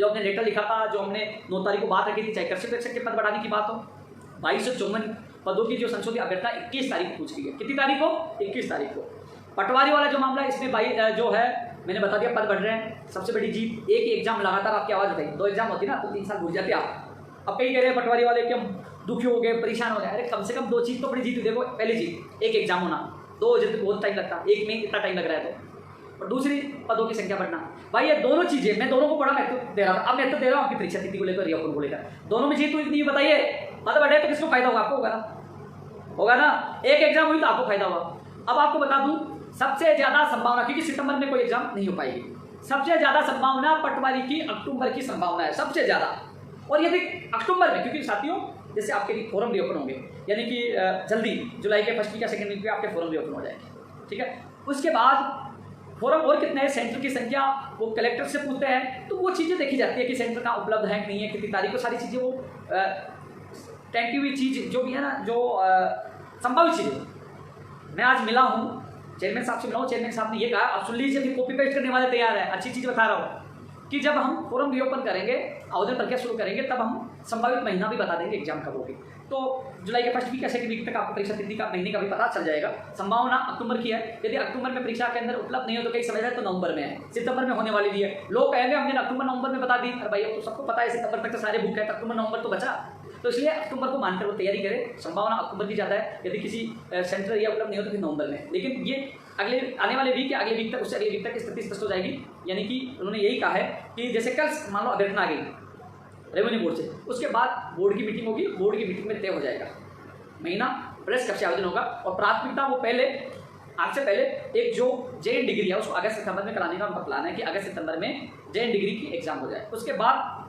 जो हमने लेटर लिखा था, जो हमने 9 तारीख को बात रखी थी, चाहे कृषि प्रेक्षक के पद बढ़ाने की बात हो, 2254 पदों की जो संशोधित अभ्यर्थना 21 तारीख को पूछ रही है। कितनी तारीख को? 21 तारीख को। पटवारी वाला जो मामला, इसमें जो है मैंने बता दिया, पद बढ़ रहे हैं। सबसे बड़ी जीत, एक ही एग्जाम लगातार आपकी आवाज़ उठाई। 2 एग्जाम होती ना तो 3 साल भूल जाते आप। अब कई कह रहे हैं पटवारी वाले कि हम दुखी हो गए, परेशान हो गए। अरे कम से कम 2 चीज़ तो बड़ी जीत हुई। देखो, पहली जीत एक एग्जाम होना, 2 जब बहुत टाइम लगता, एक में इतना टाइम लग रहा है तो, और दूसरी पदों की संख्या बढ़ना। भाई ये दोनों चीज़ें, मैं दोनों को बड़ा महत्व दे रहा था। अब महत्व दे रहा हूँ आपकी परीक्षा तिथि को लेकर, रियापन को लेकर। दोनों में जीत हुई इतनी, बताइए। पद बढ़े तो किसको फायदा होगा? आपको होगा ना। एक एग्जाम हुई तो आपको फायदा हुआ। अब आपको बता दूं, सबसे ज्यादा संभावना, क्योंकि सितंबर में कोई एग्जाम नहीं हो पाएगी, सबसे ज्यादा संभावना पटवारी की अक्टूबर की संभावना है, सबसे ज्यादा। और यदि अक्टूबर में, क्योंकि साथियों जैसे आपके लिए फॉर्म भी ओपन होंगे, यानी कि जल्दी जुलाई के फर्स्ट वीक या सेकंड वीक में आपके फॉर्म भी ओपन हो जाएंगे, ठीक है। उसके बाद फॉर्म और कितने हैं, सेंटर की संख्या वो कलेक्टर से पूछते हैं, तो वो चीज़ें देखी जाती है कि सेंटर कहाँ उपलब्ध है कि नहीं है, कितनी तारीख को, सारी चीज़ें वो टेंटिव हुई चीज़ जो भी है ना, जो संभावित चीज़ें। मैं आज मिला हूँ चेयरमैन साहब से, मिला हूँ, चेयरमैन साहब ने ये कहा, अब सुन लीजिए, कि कॉपी पेस्ट करने वाले तैयार है। अच्छी चीज़ बता रहा हूँ कि जब हम फॉर्म रीओपन करेंगे, आवेदन प्रक्रिया शुरू करेंगे, तब हम संभावित महीना भी बता देंगे एग्जाम कब होगी। तो जुलाई के फर्स्ट वीक या सेकंड वीक तक आपको परीक्षा तिथि का, महीने का भी पता चल जाएगा। संभावना अक्टूबर की है। यदि अक्टूबर में परीक्षा के अंदर उपलब्ध नहीं हो तो कई समझ है तो नवंबर में है, सितंबर में होने वाली भी है। लोग कहेंगे हमने अक्टूबर नवंबर में बता दी। अरे भाई अब तो सबको पता है सितंबर तक तो सारे बुक है, अक्टूबर नवंबर तो बचा। तो इसलिए अक्टूबर को मानकर वो तैयारी करें। संभावना अक्टूबर की ज़्यादा है। यदि किसी सेंटर या उपलब्ध नहीं हो तो फिर नवंबर में। लेकिन ये अगले आने वाले वीक या अगले वीक तक, उससे अगले वीक तक स्थिति स्पष्ट हो जाएगी। यानी कि उन्होंने यही कहा है कि जैसे कल मान लो अभ्यर्थना आ गई रेवेन्यू बोर्ड से, उसके बाद बोर्ड की मीटिंग होगी, बोर्ड की मीटिंग में तय हो जाएगा महीना प्रेस कब से आवेदन होगा। और प्राथमिकता वो पहले, आज से पहले एक जो JN डिग्री है उसको अगस्त सितंबर में कराने का उनका प्लान है कि अगस्त सितंबर में JN डिग्री की एग्जाम हो जाए। उसके बाद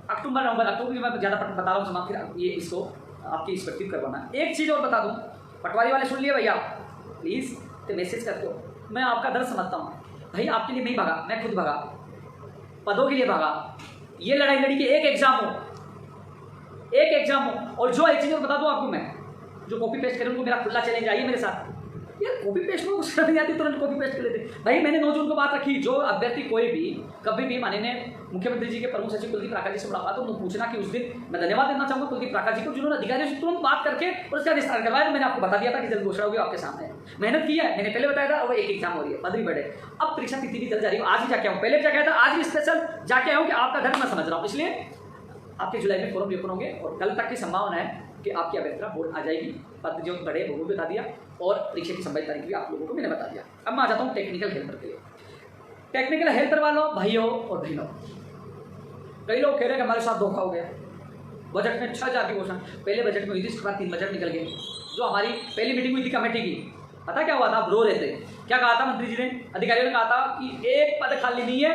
अक्टूबर नवंबर, अक्टूबर में मैं ज़्यादा बता रहा हूँ, फिर ये इसको आपकी एक्सपेक्टिव करवाना। एक चीज़ और बता दूँ, पटवारी वाले सुन लिए भैया, प्लीज़ तो मैसेज करते हो, मैं आपका दर्द समझता हूँ भाई। आपके लिए नहीं भागा, मैं खुद भागा, पदों के लिए भागा। ये लड़ाई लड़ी कि एक एग्जाम हो, एक एग्जाम हो। और जो एक चीज़ और बता दूँ आपको, मैं जो कॉपी पेस्ट करें उनको मेरा खुला चैलेंज, आइए मेरे साथ। यार कॉपी पेस्ट में कुछ नहीं आती, तुरंत कॉपी पेस्ट कर लेते भाई। मैंने 9 जून को बात रखी, जो अभ्यर्थी कोई भी कभी भी माननीय मुख्यमंत्री जी के प्रमुख सचिव कुलदीप राका जी से मुलाकात हो, उनको पूछना कि उस दिन मैं धन्यवाद देना चाहूँगा कुलदीप राका जी को, जिन्होंने अधिकारियों से तुरंत बात करके और उसका विस्तार करवाया। तो मैंने आपको बता दिया था कि जल्द घोषणा होगी, आपके सामने मेहनत की है, मैंने पहले बताया था। और एक एग्जाम हो रही है, पद भी बढ़े। अब परीक्षा तिथि भी जल्द जा रही है। आज भी जाके आऊँ, पहले क्या कहता, आज भी स्पेशल जाके आऊँ कि आपका धर्म मैं समझ रहा हूँ। इसलिए आपके जुलाई में फॉर्म ओपन होंगे और कल तक की संभावना है कि आपकी अभ्यर्थना बोर्ड आ जाएगी। पद जो बढ़े वो भी बता दिया और परीक्षा की संभावित तारीख भी आप लोगों को मैंने बता दिया। अब मैं आ जाता हूँ टेक्निकल हेल्पर के लिए। टेक्निकल हेल्पर वालों, भाइयों और बहनों, कई लोग कह रहे हैं कि हमारे साथ धोखा हो गया। बजट में 6000 की घोषणा पहले बजट में हुई थी, उसके बाद 3 बजट निकल गए। जो हमारी पहली मीटिंग हुई थी कमेटी की, पता क्या हुआ था? आप रो रहे थे। क्या कहा था मंत्री जी ने? अधिकारियों ने कहा था कि एक पद खाली नहीं है,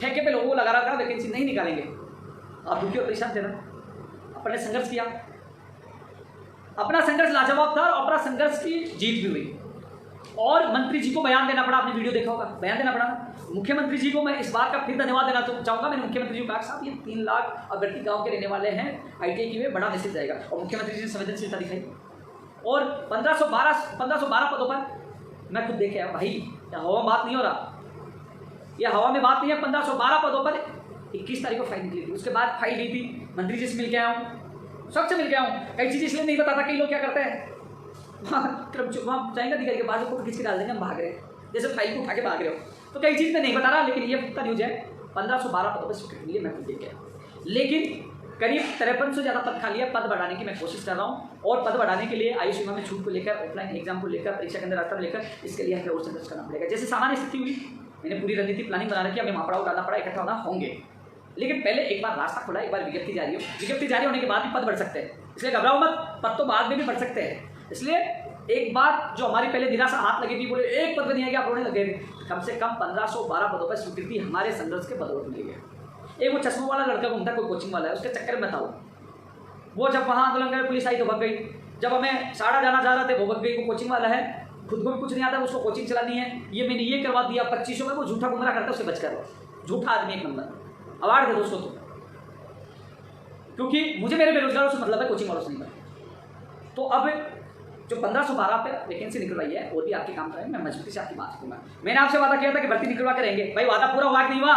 ठेके पे लोगों को लगा रहा था, वैकेंसी नहीं निकालेंगे। आप दुखी और परेशान थे ना। अपने संघर्ष किया, अपना संघर्ष लाजवाब था और अपना संघर्ष की जीत भी हुई। और मंत्री जी को बयान देना पड़ा, आपने वीडियो देखा होगा, बयान देना पड़ा। मुख्यमंत्री जी को मैं इस बात का फिर धन्यवाद देना चाहूँगा। मैंने मुख्यमंत्री जी को कहा साहब ये 3 लाख अभ्यर्थी गाँव के रहने वाले हैं, ITI की में बड़ा मैसेज जाएगा। और मुख्यमंत्री जी ने संवेदनशीलता दिखाई और 1512 पदों पर मैं खुद देखे आया। भाई क्या हवा में बात नहीं हो रहा, ये हवा में बात नहीं है। 1512 पदों पर 21 तारीख को फाइल निकली थी। उसके बाद फाइल ली थी, मंत्री जी से मिल के आया हूँ, सबसे मिल के आया हूँ। कई चीज़ इसलिए नहीं बताता, कई लोग क्या करते हैं वहाँ जाएंगे अधिकारी के पास, फोटो खींच के डाल देंगे हम भाग रहे हैं, जैसे फाइल को उठा के भाग रहे हो। तो कई चीज़ मैं नहीं बता रहा, लेकिन ये पुख्ता न्यूज है। 1512 पदों पर स्वीकृति मिली है, मैं खुद देख गया। लेकिन करीब 53 से ज़्यादा पद खाली है। पद बढ़ाने की मैं कोशिश कर रहा हूँ और पद बढ़ाने के लिए आयु सीमा में छूट को लेकर, ऑफलाइन एग्जाम को लेकर, परीक्षा के अंदर रास्ता लेकर, इसके लिए हमें और संघर्ष करना पड़ेगा। जैसे सामान्य स्थिति हुई, मैंने पूरी रणनीति प्लानिंग बना रखी, हमें वहाँ पड़ाव डालना पड़ा, इकट्ठा होना होंगे। लेकिन पहले एक बार रास्ता खुला, एक बार विज्ञप्ति जारी हो। विज्ञप्ति जारी होने के बाद भी पद बढ़ सकते हैं, इसलिए घबराओ मत, पद तो बाद में भी बढ़ सकते हैं। इसलिए एक बार जो हमारी पहले निराशा हाथ लगी थी, बोले एक पद नहीं आएगा, आप रोने लगे थे। कम से कम 1512 पदों पर स्वीकृति हमारे संघर्ष के बदौलत मिली है। एक वो चश्मों वाला लड़का घूमता, कोई कोचिंग वाला है, उसके चक्कर में था वो जब वहाँ आंदोलन कर पुलिस आई तो भग गई। जब हमें साड़ा जाना चाह रहे थे वो भग गई। वो कोचिंग वाला है, खुद को भी कुछ नहीं आता, उसको कोचिंग चलानी है। ये मैंने ये करवा दिया 2500 में, वो झूठा गुमराह करता है, उससे बचकर। झूठा आदमी एक नंबर, अवार्ड दे दोस्तों तो, क्योंकि मुझे मेरे बेरोजगारों से मतलब है, कोचिंग वालों से नहीं। तो अब जो 1512 पे वैकेंसी निकलवाई है और भी आपके काम करें, मैं मजबूती से आपकी बात करूँगा। मैंने आपसे वादा किया था कि भर्ती निकलवा के रहेंगे। भाई वादा पूरा हुआ कि नहीं हुआ?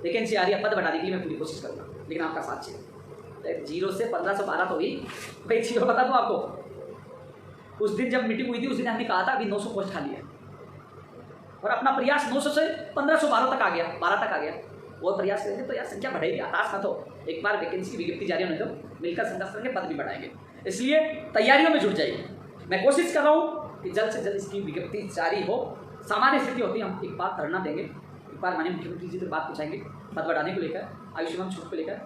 वैकेंसी आ रही है, पद बढ़ाने के लिए मैं पूरी कोशिश करूँगा, लेकिन आपका साथ चाहिए। 0 से 1512 तो हुई। भाई एक चीज़ और बता दूँ आपको, उस दिन जब मीटिंग हुई थी उस दिन हमने कहा था अभी 900 पोस्ट खाली है, और अपना प्रयास 900 से 1512 तक आ गया, 12 तक आ गया। और प्रयास करेंगे तो यार संख्या बढ़ेगी, आकाश ना तो एक बार वैकेंसी की विज्ञप्ति जारी होने दो, मिलकर संघर्ष करेंगे, पद भी बढ़ाएंगे। इसलिए तैयारियों में जुट जाइए। मैं कोशिश कर रहा हूँ कि जल्द से जल्द इसकी विज्ञप्ति जारी हो। सामान्य स्थिति होती है, हम एक बार धरना देंगे, एक बार माननीय मुख्यमंत्री जी से बात पूछाएंगे पद बढ़ाने को लेकर, आयुष्मान छूट को लेकर,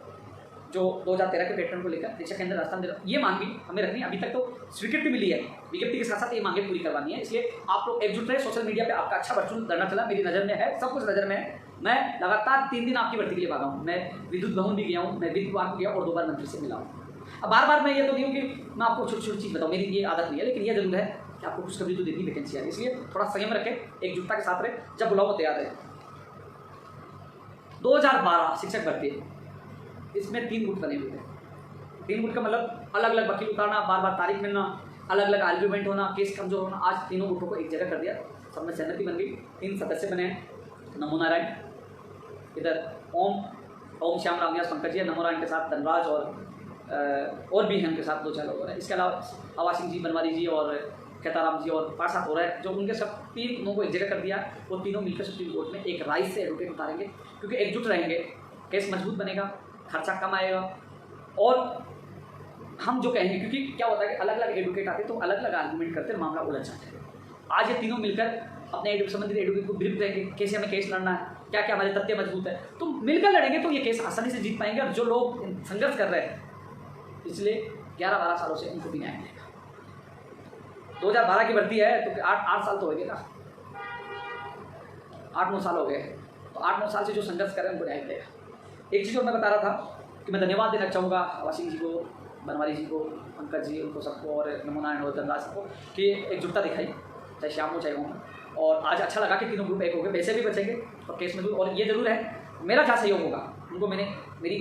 जो 2013 के पैटर्न को लेकर परीक्षा केंद्र राजस्थान, ये मांग भी हमें रखनी है। अभी तक तो स्वीकृति मिली है, विज्ञप्ति के साथ साथ ये मांगे पूरी करवानी है। इसलिए आप लोग एकजुट रहे। सोशल मीडिया पे आपका अच्छा वर्चुअल धरना चला, मेरी नज़र में है, सब कुछ नज़र में है। मैं लगातार 3 दिन आपकी भर्ती के लिए भागा हूँ। मैं विद्युत भवन भी गया हूँ, मैं वित्त विभाग गया और 2 बार मंत्री से मिला हूँ। अब बार बार मैं ये तो नहीं हूँ कि मैं आपको छोटी छोटी चीज़ बताऊँ, मेरी ये आदत नहीं है, लेकिन ये जरूर है कि आपको खुशखबरी तो देती वैकेंसी आ रही है। इसलिए थोड़ा संयम रखें, एकजुटता के साथ रहे, जब बुलाओ तैयार रहे। 2012 शिक्षक भर्ती, इसमें 3 गुट बने हुए थे। 3 गुट का मतलब अलग अलग वकील उतारना, बार बार तारीख मिलना, अलग अलग आर्ग्यूमेंट होना, केस कमजोर होना। आज तीनों गुटों को एक जगह कर दिया, सब में सहमति बन गई। 3 सदस्य बने हैं, नमो नारायण, इधर ओम श्याम राम व्यास पंकज जी, नमो नारायण के साथ धनराज और भी हैं उनके साथ 2-4 लोग हो रहे हैं। इसके अलावा आवास सिंह जी, बनवारी जी और खेताराम जी और 5-7 हो रहे हैं, जो उनके सब 3 को एक जगह कर दिया। वो तीनों मिलकर सुप्रीम कोर्ट में एक राय से एडवोकेट उतारेंगे, क्योंकि एकजुट रहेंगे, केस मजबूत बनेगा, खर्चा कम आएगा। और हम जो कहेंगे, क्योंकि क्या होता है कि अलग अलग एडवोकेट आते तो अलग अलग आर्गूमेंट करते हैं, मामला उलझ जाता है। आज ये तीनों मिलकर अपने संबंधित एडवोकेट को ब्रीफ देंगे, कैसे हमें केस लड़ना है, क्या क्या हमारे तथ्य मजबूत है, तो मिलकर लड़ेंगे तो ये केस आसानी से जीत पाएंगे। और जो लोग संघर्ष कर रहे हैं पिछले 11-12 सालों से, उनको भी न्याय मिलेगा। 2012 की भर्ती है तो 8 साल तो हो गए ना, 8-9 साल हो गए, तो 8-9 साल से जो संघर्ष कर रहे हैं उनको न्याय मिलेगा। एक चीज़ और मैं बता रहा था कि मैं धन्यवाद देना चाहूँगा आवासिंग जी को, बनवारी जी को, पंकज जी, उनको सबको, और नमो नारायण और धनराज सबको, कि एकजुटता दिखाई, चाहे शाम हो चाहे हो। और आज अच्छा लगा कि तीनों ग्रुप एक हो गए, पैसे भी बचेंगे और केस में भी। और ये जरूर है, मेरा जहाँ सहयोग होगा उनको मेरी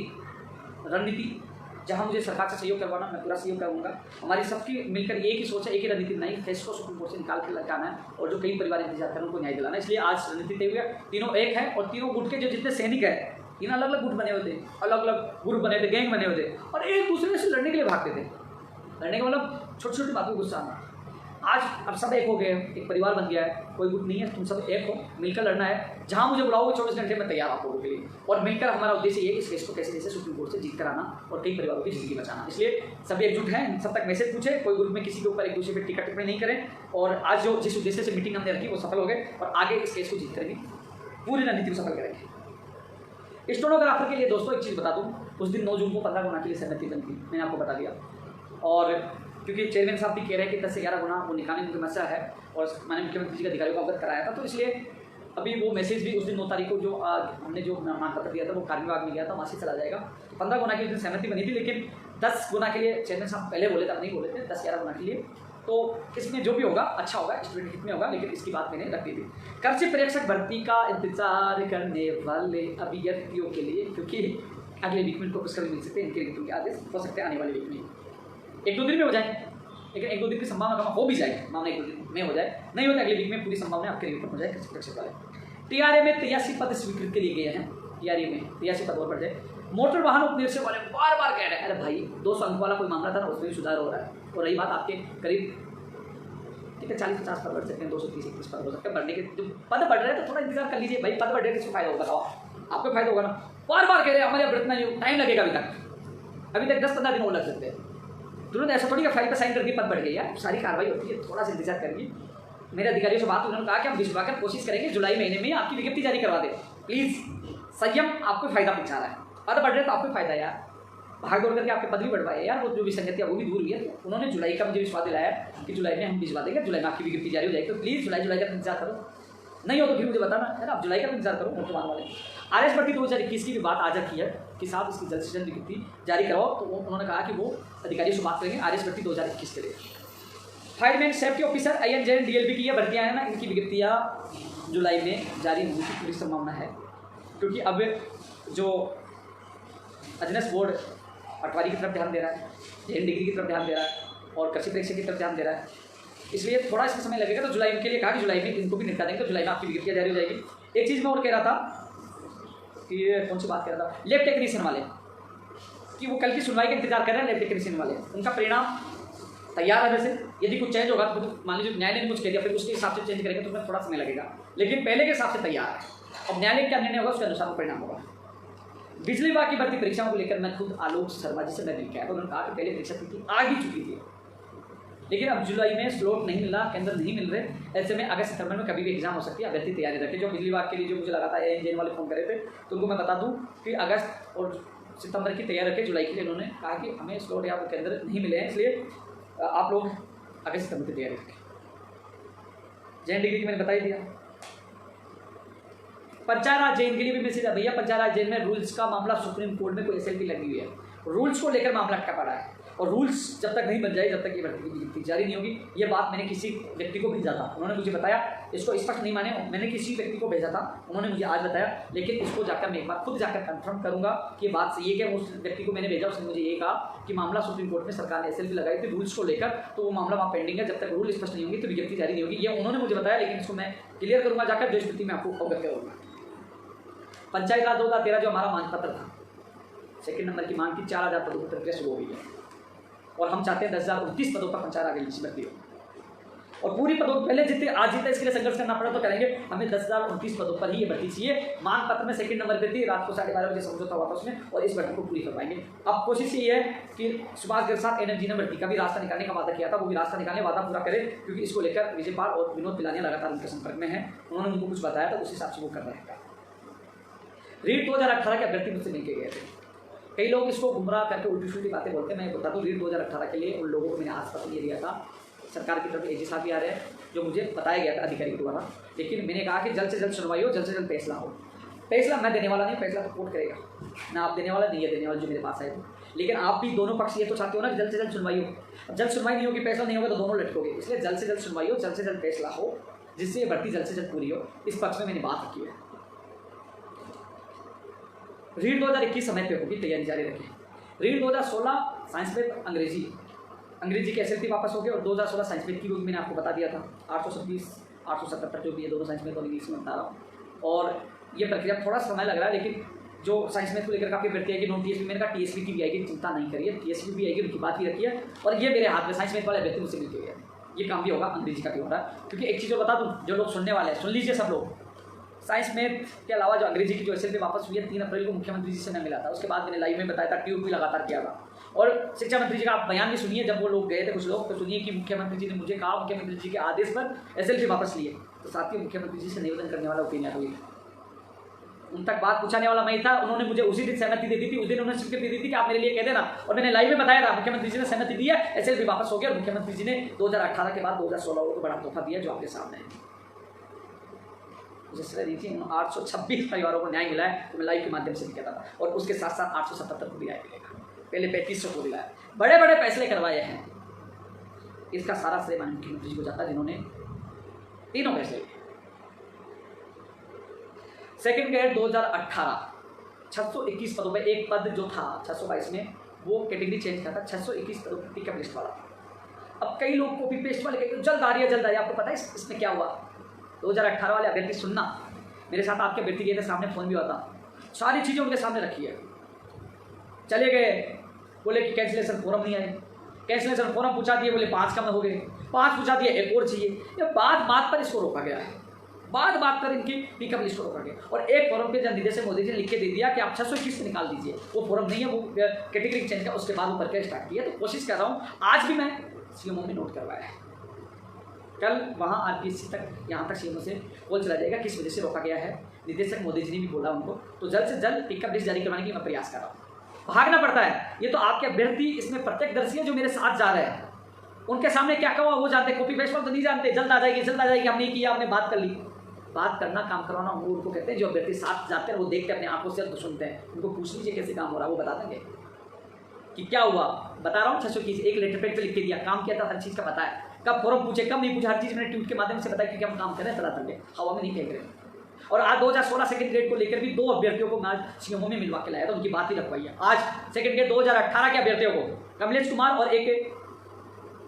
रणनीति, जहाँ मुझे सरकार से सहयोग करवाना, मैं पूरा सहयोग करूँगा। हमारी सबकी मिलकर एक ही सोच है, एक ही रणनीति नहीं, केस को सुप्रीम कोर्ट से निकाल के लगाना है, और जो कई परिवार इंतजार कर रहे हैं उनको न्याय दिलाना है। इसलिए आज रणनीति तय हुई है, तीनों एक है। और तीनों गुट के जो जितने सैनिक हैं, 3 अलग अलग गुट बने हुए थे, अलग अलग ग्रुप बने थे, गैंग बने हुए थे, और एक दूसरे से लड़ने के लिए भागते थे। लड़ने का मतलब छोटी छोटी बातों को गुस्सा आना। आज अब सब एक हो गए, एक परिवार बन गया है, कोई गुट नहीं है, तुम सब एक हो, मिलकर लड़ना है। जहाँ मुझे बुलाओगे 24 घंटे में तैयार आप लोगों के लिए। और मिलकर हमारा उद्देश्य ये है इस केस को कैसे कैसे सुप्रीम कोर्ट से जीत कर आना और कई परिवारों की जिंदगी बचाना। इसलिए सभी एकजुट हैं, सब तक मैसेज पूछे, कोई ग्रुप में किसी के ऊपर एक दूसरे पर टीका टिप्पणी नहीं करें। और आज जो जिस उद्देश्य से मीटिंग हमने रखी वो सफल हो गए, और आगे इस केस को जीत करेंगे, पूरी रणनीति को सफल करेंगे। स्टेनोग्राफर के लिए दोस्तों एक चीज़ बता दूँ, उस दिन 9 जून को 15 गुना के लिए सहमति बन थी, मैंने आपको बता दिया। और क्योंकि चेयरमैन साहब भी कह रहे हैं कि 10 से 11 गुना वो निकालने की समस्या है, और माननीय मुख्यमंत्री जी के अधिकारियों को अवगत कराया था, तो इसलिए अभी वो मैसेज भी उस दिन 9 तारीख को जो हमने जो मांग पत्र दिया था वो कार्य विभाग में गया था, वहाँ से चला जाएगा। 15 गुना की उस दिन सहमति बनी थी, लेकिन 10 गुना के लिए चेयरमैन साहब पहले बोले थे, अब नहीं बोले थे, 10-11 गुना के लिए। तो इसमें जो भी होगा अच्छा होगा, स्टूडेंट हित में होगा, लेकिन इसकी बात मैंने रख दी थी। कृषि प्रेक्षक भर्ती का इंतजार करने वाले अभ्यर्थियों के लिए, क्योंकि अगले वीक में इनको खुशखबरी मिल सकते हैं, इनके रिक्रूटमेंट के आदेश हो सकते हैं आने वाले वीक में, 1-2 दिन में हो जाए, लेकिन 1-2 दिन की संभावना कम हो भी जाए, मामला 1-2 दिन में हो जाए, नहीं होता अगले वीक में पूरी संभावना आपके रिक्रूटमेंट हो जाए कृषि प्रेक्षक वाले। टीआरए में 83 पद स्वीकृत के लिए गए हैं, टीआरए में 83 पद और बढ़ जाए। मोटर वाहन उपनिरीक्षक वाले बार बार कह रहे हैं, अरे भाई 200 अंक वाला कोई मामला था ना, उसमें भी सुधार हो रहा है। और रही बात आपके करीब ठीक है 40-50 पद बढ़ सकते हैं, 230-31 पद हो सकते हैं बढ़ने के। जो पद बढ़ रहे हैं तो थोड़ा इंतजार कर लीजिए भाई, पद बढ़ रहे किसको फायदा होगा, बताओ आपको फायदा होगा ना। बार बार कह रहे हैं हमारे यहाँ इतना टाइम लगेगा, अभी तक 10-15 दिन और लग सकते हैं। तुरंत ऐसा थोड़ी कि फाइल पर साइन करके पद बढ़ गई यार, सारी कार्रवाई होती है, थोड़ा सा इंतजार करिए। मेरे अधिकारियों से बात, उन्होंने कहा कि हम भिजवाकर कोशिश करेंगे जुलाई महीने में आपकी विज्ञप्ति जारी करवा दें। प्लीज़ संयम आपको फायदा पहुंचा रहा है, पद बढ़ रहे तो आपको फायदा है यार, भाग दौड़ करके आपके पद भी बढ़वाए यार, वो जो भी संगतियाँ वो भी दूर हुई है। तो उन्होंने जुलाई का मुझे विश्वास दिलाया कि जुलाई में हम भिजवा देंगे, जुलाई में आपकी विज्ञप्ति जारी हो जाएगी। तो प्लीज़ जुलाई का इंतजार करो, नहीं हो तो फिर मुझे बताना है ना, आप जुलाई का इंतजार करो। मुख्यमान वाले आरएस भर्ती 2021 की भी बात आ जाती है कि साहब इसकी जल्द से जल्द विज्ञप्ति जारी कराओ, तो उन्होंने कहा कि वो अधिकारियों से बात करेंगे आरएस भर्ती 2021 के लिए। Fireman safety officer INJN DLB की ये भर्तियाँ हैं ना, इनकी विज्ञप्तियाँ जुलाई में जारी होने की पूरी संभावना है, क्योंकि अब जो अजनस बोर्ड पटवारी की तरफ ध्यान दे रहा है, JN डिग्री की तरफ ध्यान दे रहा है, और कृषि प्रेक्षक की तरफ ध्यान दे रहा है, इसलिए थोड़ा इसमें समय लगेगा। तो जुलाई के लिए कहा कि जुलाई में इनको भी निपटा देंगे, तो जुलाई में आपकी विज्ञप्तियाँ जारी हो जाएगी। एक चीज़ मैं और कह रहा था कि ये कौन सी बात कर रहा था, लैब टेक्नीशियन वाले, कि वो कल की सुनवाई का इंतजार कर रहे हैं लैब टेक्नीशियन वाले, उनका परिणाम तैयार है। वैसे यदि कुछ चेंज होगा तो मान लीजिए न्यायालय ने कुछ कह दिया, फिर उसके हिसाब से चेंज करेंगे तो उसमें थोड़ा समय लगेगा, लेकिन पहले के हिसाब से तैयार है। अब न्यायालय क्या निर्णय होगा उसके अनुसार परिणाम होगा। बिजली विभाग की भर्ती परीक्षाओं को लेकर मैं खुद आलोक शर्मा जी से मैं मिल के आया, उन्होंने कहा कि पहले परीक्षा तिथि आ ही चुकी थी, लेकिन अब जुलाई में स्लॉट नहीं मिल रहा, केंद्र नहीं मिल रहे, ऐसे में अगस्त सितंबर में कभी भी एग्जाम हो सकती है। अभ्यर्थी तैयारी रखे। जो बिजली विभाग के लिए जो मुझे लगा था एएनजेएन वाले फोन करे थे, तो उनको मैं बता दूं कि अगस्त और सितंबर की तैयारी रखें। जुलाई के लिए उन्होंने कहा कि हमें स्लॉट या केंद्र नहीं मिले हैं, इसलिए आप लोग अगस्त सितंबर की तैयारी रखें। जैन डिग्री की मैंने बता ही दिया। पंचायत राज जैन के लिए भी मैसेज है, भैया पंचायत राज जैन में रूल्स का मामला सुप्रीम कोर्ट में कोई एसएलपी लगी हुई है, रूल्स को लेकर मामला अटका पड़ा है, और रूल्स जब तक नहीं बन जाए जब तक ये भर्ती की नियुक्ति जारी नहीं होगी। ये बात मैंने किसी व्यक्ति को भेजा था, उन्होंने मुझे बताया, इसको स्पष्ट नहीं माने, मैंने किसी व्यक्ति को भेजा था, उन्होंने मुझे आज बताया, लेकिन इसको जाकर मैं एक बार खुद जाकर कंफर्म करूंगा कि ये बात सही है कि उस व्यक्ति को मैंने भेजा, उसने मुझे ये कहा कि मामला सुप्रीम कोर्ट में सरकार ने एसएलपी लगाई थी रूल्स को लेकर, तो वो मामला वहाँ पेंडिंग है, जब तक रूल स्पष्ट नहीं होंगे तो विज्ञप्ति जारी नहीं होगी। ये उन्होंने मुझे बताया, लेकिन इसको मैं क्लियर करूँगा जाकर, जो स्थिति में आपको अवगत करूँगा। पंचायत राज 2013 जो हमारा मांग पत्र था, सेकंड नंबर की मांग की 4000 पदों पर प्रक्रिया शुरू हो गई है, और हम चाहते हैं 10,029 पदों पर पंचायत राज भर्ती हो, और पूरी पदों पहले जितने आज जीते इसके लिए संघर्ष करना पड़ा तो करेंगे। हमें 10,029 पदों पर ही ये भर्ती चाहिए। मांग पत्र में सेकंड नंबर पे थी, रात को 12:30 बजे समझौता हुआ था उसमें, और इस भर्ती को पूरी करवाएंगे। अब कोशिश ये है कि सुभाष गर्ग एनर्जी ने भर्ती का भी रास्ता निकालने का वादा किया था, वो भी रास्ता निकालने वादा पूरा करे, क्योंकि इसको लेकर विजयपाल और विनोद पिलानिया लगातार उनके संपर्क में है, उन्होंने उनको कुछ बताया था, उस हिसाब से वो कर रहे हैं। रीट 2018 के अभ्यर्थी मुझसे मिलकर गए थे। कई लोग इसको गुमराह करके उल्टी सुल्टी बातें बोलते हैं। मैं बता दूं, रीट 2018 के लिए उन लोगों को मैंने आज पत्र ये दिया था, सरकार की तरफ एजी साहब भी आ रहे हैं, जो मुझे बताया गया था अधिकारी के द्वारा, लेकिन मैंने कहा कि जल्द से जल्द सुनवाई हो, जल्द से जल्द फैसला हो। फैसला मैं देने वाला नहीं, फैसला तो कोर्ट करेगा, ना आप देने वाला नहीं है देने वाला जो मेरे पास आए थे, लेकिन आप भी दोनों पक्ष ये तो चाहते हो ना कि जल्द से जल्द सुनवाई हो। अब जल्द सुनवाई नहीं होगी, फैसला नहीं होगा तो दोनों लटकोगे, इसलिए जल्द से जल्द सुनवाई हो, जल्द से जल्द फैसला हो, जिससे ये भर्ती जल्द से जल्द पूरी हो। इस पक्ष में मैंने बात रखी है। रीट 2021 समय पे होगी, तैयारी जारी रखें। रीट 2016 साइंस में अंग्रेजी के एसएलपी वापस हो गए, और 2016 साइंस में की मैंने आपको बता दिया था 826 877 जो भी है दोनों साइंस में तो इंग्लिश में बता रहा हूँ, और ये प्रक्रिया थोड़ा समय लग रहा है, लेकिन जो साइंस में को लेकर काफ़ी भर्ती आएगी, नॉन टीएसपी मैंने कहा टीएसपी की भी आएगी, चिंता नहीं करिए, टीएसपी भी आएगी, उनकी बात भी रखी है, और ये मेरे हाथ में साइंस में वाले अभ्यर्थी मुझसे मिलकर गए, ये काम भी होगा, अंग्रेजी का भी हो रहा है। क्योंकि एक चीज़ और बता दूँ, जो लोग सुनने वाले हैं सुन लीजिए सब लोग, साइंस में के अलावा जो अंग्रेजी की जो एसएलपी वापस हुई है 3 अप्रैल को मुख्यमंत्री जी से मैं मिला था, उसके बाद मैंने लाइव में बताया था, ट्यूब भी लगातार किया था, और शिक्षा मंत्री जी का आप बयान भी सुनिए, जब वो लोग गए थे कुछ लोग, तो सुनिए कि मुख्यमंत्री जी ने मुझे कहा, मुख्यमंत्री जी के आदेश पर एसएलपी वापस लिए, तो साथ ही मुख्यमंत्री जी से निवेदन करने वाला ओपिनियन हुई, उन तक बात पूछाने वाला मैं था, उन्होंने मुझे उसी दिन सहमति दे दी थी, उस दिन उन्होंने स्वीकृति दी थी कि आप मेरे लिए कह देना, और मैंने लाइव में बताया था, मुख्यमंत्री जी ने सहमति दी है, एसएलपी वापस हो गया, और मुख्यमंत्री जी ने 2018 के बाद 2016 को बड़ा तोहफा दिया जो आपके सामने है। जिस तरह रीति 826 परिवारों को न्याय मिला है, तो मैं लाइव के माध्यम से भी कहता था, और उसके साथ साथ 877 को भी न्याय मिलेगा, पहले 3500 को दिलाया, बड़े बड़े फैसले करवाए हैं, इसका सारा श्रेय माननीय मुख्यमंत्री जी को जाता है, जिन्होंने तीनों फैसले लिए। सेकेंड ग्रेड 2018 621 पदों पर एक पद जो था 622 में, वो कैटेगरी चेंज था, 621 पदों पर पिकअप लिस्ट वाला। अब कई लोग कॉपी पेस्ट वाले कहते जल्द आ रही है, जल्द आ रही है, आपको पता है इसमें क्या हुआ? 2018 वाले अभ्यर्थी सुनना, मेरे साथ आपके अभ्यर्थी गए थे, सामने फ़ोन भी होता, सारी चीज़ें उनके सामने रखी है, चले गए, बोले कि कैंसिलेशन फॉर्म नहीं आए, कैंसिलेशन फॉर्म पूछा दिए, बोले 5 कम हो गए, 5 पूछा दिए, एक और चाहिए, ये बात पर इसको रोका गया है, बात कर इनकी पिकअप लिस्ट को रोका गया, और एक फॉर्म पे जब निदेशक मोदी जी ने लिख के दे दिया कि आप 621 निकाल दीजिए, वो फॉर्म नहीं है, वो कैटेगरी चेंज का, उसके बाद वो प्रक्रिया स्टार्ट की है। तो कोशिश कर रहा हूँ, आज भी मैं सीएमओ में नोट करवाया है, कल वहाँ आरपीएससी तक, यहाँ तक सीएमओ से कॉल चला जाएगा किस वजह से रोका गया है, निदेशक मोदी जी ने भी बोला उनको, तो जल्द से जल्द पिकअप लिस्ट जारी करवाने की मैं प्रयास कर रहा हूँ। भागना पड़ता है, ये तो आपके अभ्यर्थी इसमें प्रत्यक्षदर्शी है जो मेरे साथ जा रहे हैं, उनके सामने क्या कहा वो जानते, कॉपी पेस्ट तो नहीं जानते, जल्द आ जाएगी, हमने किया, हमने बात कर ली। बात करना, काम करवाना वो उनको कहते हैं, जो अभ्यर्थी साथ जाते हैं वो देखते हैं, अपने आंखों से सुनते हैं, उनको पूछ लीजिए कैसे काम हो रहा है, वो बता देंगे कि क्या हुआ। बता रहा हूँ 621 एक लेटर पैड पे लिख के दिया, काम किया था, हर चीज़ का पता है, कब फॉर्म पूछे कब नहीं पूछे, हर चीज़ मैंने ट्वीट के माध्यम से बताया कि हम काम कर रहे हैं, पता चल हवा में नहीं फेंक रहे। और आज 2016 सेकंड ग्रेड को लेकर भी 2 अभ्यर्थियों को मैं आज सीएमओ में मिलवा के लाया था, उनकी बात ही रखवाई है। आज सेकंड ग्रेड 2018 के अभ्यर्थियों को, कमलेश कुमार और एक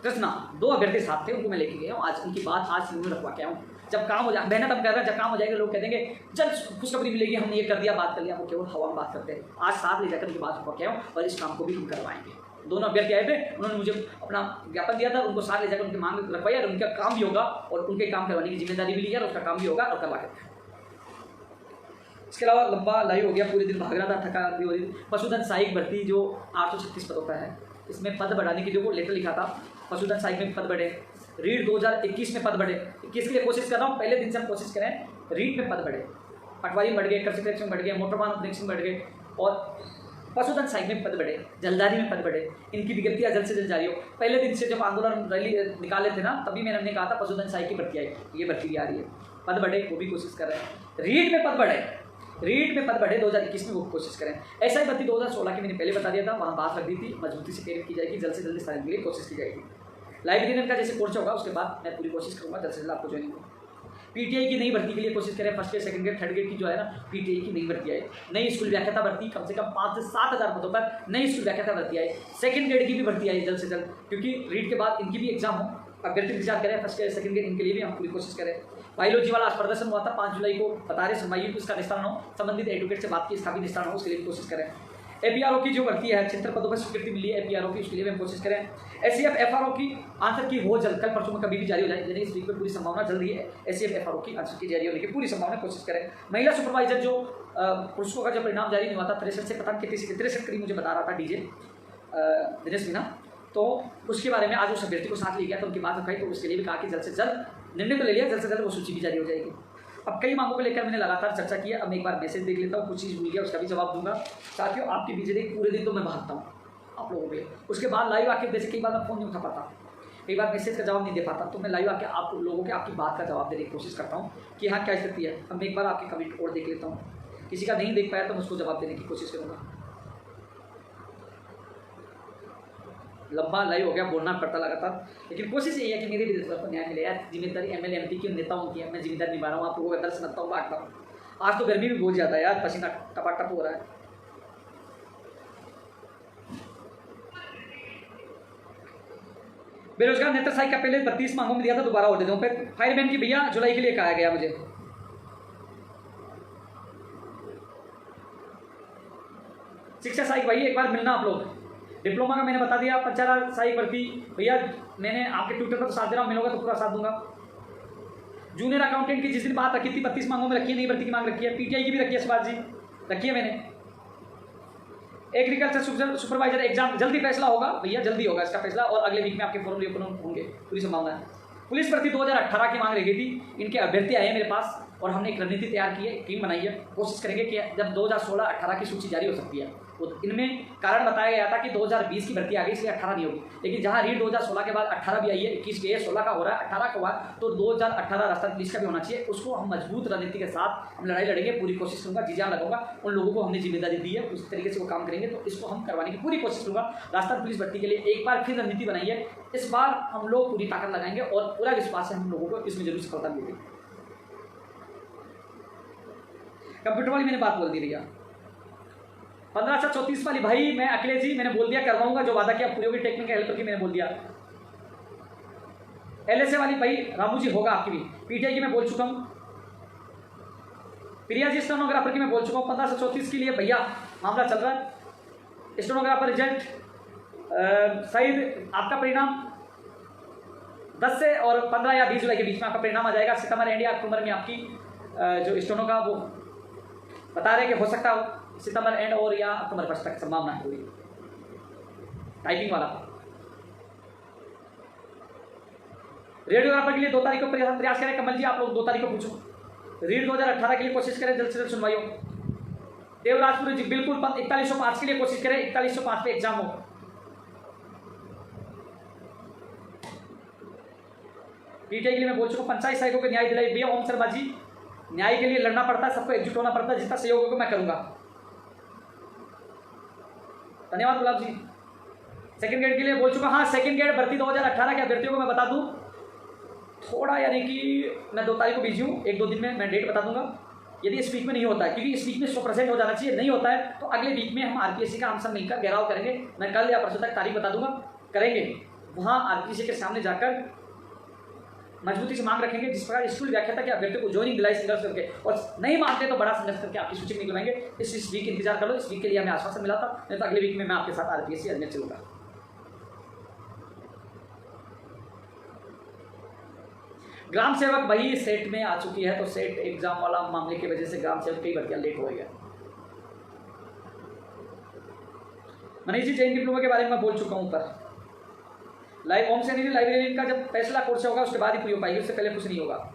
कृष्णा, 2 अभ्यर्थी साथ थे, उनको मैं लेके गया हूँ, आज उनकी बात आज सीएमओ में रखवा के आया हूँ। जब काम हो जाए, मेहनत हम कर रहे हैं, जब काम हो जाएगा लोग कह देंगे जल्द खुशखबरी मिलेगी, हमने ये कर दिया, बात कर लिया, वो केवल हवा में बात करते हैं। आज साथ ले जाकर उनकी बात को क्या और इस काम को भी हम करवाएंगे। दोनों अभ्यर्थी आए थे, उन्होंने मुझे अपना ज्ञापन दिया था, उनको साथ ले जाकर उनकी मांग रखवाई और उनका काम भी होगा और उनके काम करवाने की जिम्मेदारी भी ली है और उसका काम भी होगा और करवा के। इसके अलावा लंबा लाइव हो गया, पूरे दिन भाग रहा था, थकान भी हो रही थी। पशुधन सहायक भर्ती जो 836 पदों पर है, इसमें पद बढ़ाने की जो वो लेटर लिखा था, पशुधन सहायक में पद बढ़े, रीड 2021 में पद बढ़े, 21 के लिए कोशिश कर रहा हूँ, पहले दिन से हम कोशिश करें रीड में पद बढ़े, पटवारी में बढ़ गए, कृषि परीक्षा में बढ़ गए, मोटर वाहन परीक्षा में बढ़ गए और पशुधन सहायक में पद बढ़े, जलदारी में पद बढ़े, इनकी विज्ञप्तियाँ जल्द से जल्द जारी हो। पहले दिन से जब आंदोलन रैली निकाले थे ना, तभी मैंने कहा था पशुधन सहायक की भर्ती आई, ये भर्ती भी आ रही है, पद बढ़े वो भी कोशिश कर रहे हैं। रीड में पद बढ़े, रीड में पद बढ़े 2021 में वो कोशिश करें। ऐसा ही भर्ती 2016 की मैंने पहले बता दिया था, वहाँ बात रख दी थी, मजबूती से पेरेंट की जाएगी, जल्द से जल्द स्थान के लिए कोशिश की जाएगी। लाइब्रेरियन का जैसे कोर्स होगा उसके बाद मैं पूरी कोशिश करूँगा जल्द से जल्द आपको ज्वाइनिंग हो। पीटीआई की नई भर्ती के लिए कोशिश करें, first grade, second grade, third grade की जो है ना पीटीआई की नई भर्ती आई, नई स्कूल व्याख्याता भर्ती कम से कम 5 से 7 हज़ार पदों पर नई स्कूल व्याख्याता भर्ती आई, सेकंड ग्रेड की भी भर्ती आई जल्द से जल्द, क्योंकि रीड के बाद इनकी भी एग्जाम हो, अभ्यर्थी विचार करें फर्स्ट ग्रेड सेकंड ग्रेड इनके लिए भी हम पूरी कोशिश करें। बायोलॉजी वाला आज प्रदर्शन हुआ था 5 जुलाई को, बता रहे सुनवाई इसका निस्तारण हो, संबंधित एडवोकेट से बात की इसका भी निस्तारण हो, उसके लिए भी कोशिश करें। एपीआरओ की जो भर्ती है 76 पदों पर स्वीकृति मिली है एपीआरओ की, उसके लिए भी हम कोशिश करें। एससीएफ एफआरओ की आंसर की हो जल्द, कल परसों में कभी भी जारी हो जाए, यानी इस वीक में पूरी संभावना जल्द ही है एससीएफ एफआरओ की आंसर की जारी होने की पूरी संभावना कोशिश करें। महिला सुपरवाइजर जो पुरुषों का जब परिणाम जारी नहीं हुआ था 63 से पता नहीं कितने 63 करीब मुझे बता रहा था डीजे दिनेश मीना, तो उसके बारे में आज उस अभ्यर्थी को साथ ले गया तो उनकी बात रखाई, तो उसके लिए भी कहा कि जल्द से जल्द निर्णय तो ले लिया, जल्द से जल्द वो सूची भी जारी हो जाएगी। अब कई मांगों को लेकर मैंने लगातार चर्चा की है, अब मैं एक बार मैसेज देख लेता हूँ, कुछ चीज़ भूल गया उसका भी जवाब दूंगा। साथियों आपकी बीजेडी पूरे दिन तो मैं भागता हूँ आप लोगों के, उसके बाद लाइव आके जैसे कई बार मैं फ़ोन नहीं उठा पाता, कई बार मैसेज का जवाब नहीं दे पाता, तो मैं लाइव आके आप लोगों के आपकी बात का जवाब देने की कोशिश करता हूँ कि हाँ क्या स्थिति है। अब मैं एक बार आपके कमेंट और देख लेता हूँ, किसी का नहीं देख पाया तो मैं उसको जवाब देने की कोशिश करूँगा। लंबा लाइव हो गया, बोलना पड़ता लगातार, लेकिन कोशिश यही है कि मेरे भी को न्याय मिले यार। जिम्मेदारी एमएलए एमपी की नेताओं की है, मैं जिम्मेदारी निभा रहा हूँ, आप लोगों का दर्द समझता हूँ, बांटता हूँ। आज तो गर्मी भी बहुत ज़्यादा है यार, पसीना टपाटप हो रहा है। बेरोजगार नेत्र सहायक का पहले 32 मांगों में दिया था, दोबारा और दे दूँ। फायरमैन की भैया जुलाई के लिए कहा गया मुझे। शिक्षा सहायक भाई एक बार मिलना आप लोग। डिप्लोमा का मैंने बता दिया, पंचायत सहायक भर्ती भैया मैंने आपके ट्विटर पर तो साथ दे रहा हूँ, मिलोगा तो पूरा साथ दूंगा। जूनियर अकाउंटेंट की जिस दिन बात रखी थी 32 मांगों में रखी है, नई भर्ती की मांग रखी है, पीटीआई की भी रखी है, सुभाष जी रखी है मैंने। एग्रीकल्चर सुपरवाइजर एग्जाम जल्दी फैसला होगा भैया, जल्दी होगा इसका फैसला और अगले वीक में आपके फॉर्म ओपन होंगे, पूरी संभावना है। पुलिस भर्ती 2018 की मांग रह गई थी, इनके अभ्यर्थी आए हैं मेरे पास और हमने एक रणनीति तैयार की है, टीम बनाई है, कोशिश करेंगे कि जब 2016-18 की सूची जारी हो सकती है तो इनमें कारण बताया गया था कि 2020 की भर्ती आ गई इसलिए 18 नहीं होगी, लेकिन जहां रीड 2016 के बाद 18 भी आई है, 21 भी है, 16 का हो रहा है, 18 का हुआ, तो 2018 राजस्थान पुलिस का भी होना चाहिए। उसको हम मजबूत रणनीति के साथ हम लड़ाई लड़ेंगे, पूरी कोशिश करूँगा, जी जान लगाऊंगा। उन लोगों को हमने जिम्मेदारी दी है, उस तरीके से वो काम करेंगे तो इसको हम करवाने की पूरी कोशिश करूँगा। राजस्थान पुलिस भर्ती के लिए एक बार फिर रणनीति बनाई है, इस बार हम लोग पूरी ताकत लगाएंगे और पूरा विश्वास है हम लोगों को इसमें जरूर सफलता मिलेगी। कंप्यूटर वाली मैंने बात बोल दी भैया, 1534 वाली भाई मैं अखिलेश जी मैंने बोल दिया करवाऊंगा, जो वादा किया पूरी होगी। टेक्निकल हेल्पर की मैंने बोल दिया। एलएसए वाली भाई रामू जी होगा आपकी भी। पीटीआई की मैं बोल चुका हूं। प्रिया जी स्टेनोग्राफर की मैं बोल चुका हूं। 1534 के लिए भैया मामला चल रहा है। स्टेनोग्राफर रिजल्ट शायद आपका परिणाम 10 से और 15 या 20 जुलाई के बीच में आपका परिणाम आ जाएगा। सितंबर एंड या अक्टूबर में आपकी जो स्टेनो का वो बता रहे कि हो सकता हो सितंबर एंड और या अक्टूबर फर्स्ट तक संभावना है पूरी। टाइपिंग वाला रेडियोग्राफर के लिए 2 तारीख को प्रयास करें। कमल जी आप लोग 2 तारीख को पूछो। रीड 2018 के लिए कोशिश करें, जल्द से जल्द सुनवाई हो। देवराजपुर जी बिल्कुल 4105 के लिए कोशिश करें, 4105 पे एग्जाम हो। पीटीआई के लिए मैं बोल चुका हूं। पंचायत सहायकों को न्याय दिलाई भैया ओम शर्मा जी, न्याय के लिए लड़ना पड़ता है, सबको एकजुट होना पड़ता है, जितना सहयोग होगा मैं करूंगा। धन्यवाद गुलाब जी। सेकंड ग्रेड के लिए बोल चुका, हाँ सेकंड ग्रेड भर्ती 2018 के अभ्यर्थियों को मैं बता दूं थोड़ा, यानी कि मैं 2 तारीख को बिजी हूँ, 1-2 दिन में मैं डेट बता दूंगा। यदि इस वीक में नहीं होता है, क्योंकि इस वीक में 100% हो जाना चाहिए, नहीं होता है तो अगले वीक में हम आरपीएससी का हम सब मिलकर घेराव करेंगे। मैं कल या परसों तक तारीख बता दूंगा, करेंगे वहाँ आरपीएससी के सामने जाकर मजबूती से मांग रखेंगे, जिस प्रकार स्कूल व्याख्याता के अभ्यर्थी को ज्वाइनिंग दिलाई संघर्ष करके, और नहीं मानते तो बड़ा संघर्ष करके आपकी सूची निकलवाएंगे। इस वीक इंतजार कर लो, इस वीक के लिए हमें आश्वासन मिला था, नहीं तो अगले वीक में मैं आपके साथ आरपीएससी अजमेर चलूंगा। ग्राम सेवक वही सेट में आ चुकी है, तो सेट एग्जाम वाला मामले की वजह से ग्राम सेवक कई भर्तियां लेट हो गई है। मनीष जी, जैन डिप्लोमा के बारे में मैं बोल चुका हूं ऊपर। होम सैनिटरी लाइब्रेरियन का जब फैसला कोर्स होगा उसके बाद ही पूरी हो पाएगी, उससे पहले कुछ नहीं होगा।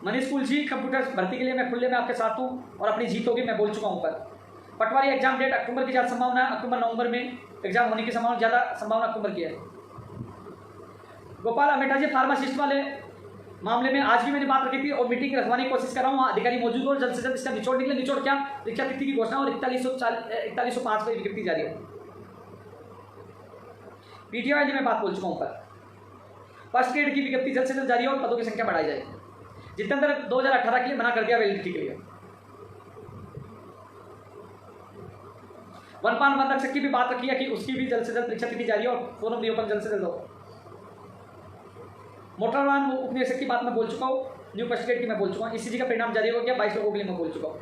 मनीष कुल जी, कंप्यूटर भर्ती के लिए मैं खुले में आपके साथ हूँ और अपनी जीत होगी, मैं बोल चुका हूँ ऊपर। पटवारी एग्जाम डेट अक्टूबर की ज़्यादा संभावना है, अक्टूबर नवंबर में एग्जाम होने की संभावना, ज़्यादा संभावना अक्टूबर की है। गोपाल अमेठा जी, फार्मासिस्ट वाले मामले में आज भी मैंने बात रखी थी और मीटिंग रखवाने की कोशिश कर रहा हूँ, अधिकारी मौजूद हो, जल्द से जल्द इसका निचोड़ निकले। निचोड़ क्या, परीक्षा तिथि की घोषणा और 4105 पर विज्ञप्ति जारी हो। पीटीओ वाली मैं बात बोल चुका हूँ ऊपर। फर्स्ट ग्रेड की विज्ञप्ति जल्द से जल्द जारी हो और पदों की संख्या बढ़ाई जाए। जितेंद्र 2018 के लिए मना कर दिया वैलिडिटी के लिए। वनपाल वन रक्षक की भी बात रखी है कि उसकी भी जल्द से जल्द परीक्षा तिथि जारी हो और फॉर्म रिओपन जल्द से जल्द हो। मोटर वाहन उपनिरीक्षक की बात मैं बोल चुका हूँ, न्यू फर्स्ट ग्रेड की मैं बोल चुका हूँ। ईसीजी का परिणाम जारी हो गया, 22 लोगों के लिए मैं बोल चुका हूँ।